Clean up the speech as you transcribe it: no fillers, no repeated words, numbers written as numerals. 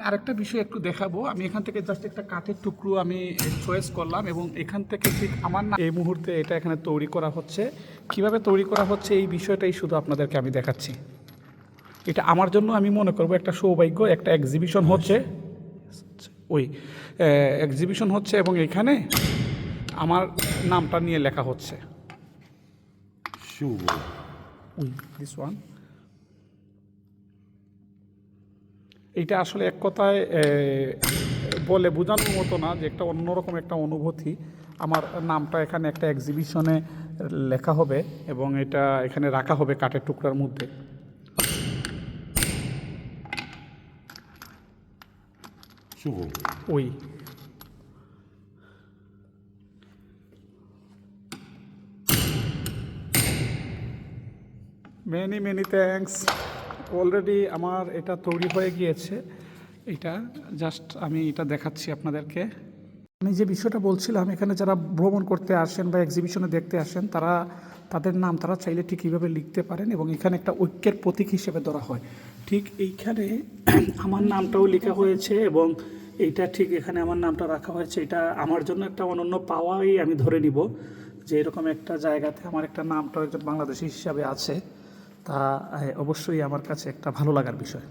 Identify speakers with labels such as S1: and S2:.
S1: আরেকটা বিষয় একটু দেখাবো। আমি এখান থেকে জাস্ট একটা কাঠের টুকরো আমি চয়েস করলাম এবং এখান থেকে ঠিক আমার না এই মুহূর্তে এটা এখানে তৈরি করা হচ্ছে। কিভাবে তৈরি করা হচ্ছে এই বিষয়টাই শুধু আপনাদেরকে আমি দেখাচ্ছি। এটা আমার জন্য আমি মনে করব একটা সৌভাগ্য, একটা এক্সিবিশন হচ্ছে, ওই এক্সিবিশন হচ্ছে এবং এখানে আমার নামটা নিয়ে লেখা হচ্ছে।
S2: শুভ।
S1: This one. এইটা আসলে এক কথায় বলে বোঝানোর মতো না, যে একটা অন্যরকম একটা অনুভূতি। আমার নামটা এখানে একটা এক্সিবিশনে লেখা হবে এবং এটা এখানে রাখা হবে কাঠের টুকরার মধ্যে।
S2: শুভ।
S1: ওই মেনি মেনি থ্যাঙ্কস। অলরেডি আমার এটা তৈরি হয়ে গিয়েছে। এটা জাস্ট আমি এটা দেখাচ্ছি আপনাদেরকে। আমি যে বিষয়টা বলছিলাম, এখানে যারা ভ্রমণ করতে আসেন বা এক্সিবিশনে দেখতে আসেন, তারা তাদের নাম তারা চাইলে ঠিক এইভাবে লিখতে পারেন এবং এখানে একটা ঐক্যের প্রতীক হিসেবে ধরা হয়। ঠিক এইখানে আমার নামটাও লেখা হয়েছে এবং এইটা ঠিক এখানে আমার নামটা রাখা হয়েছে। এটা আমার জন্য একটা অনন্য পাওয়াই আমি ধরে নিব, যে এরকম একটা জায়গাতে আমার একটা নামটা একজন বাংলাদেশি হিসাবে আছে। তা অবশ্যই আমার কাছে একটা ভালো লাগার বিষয়।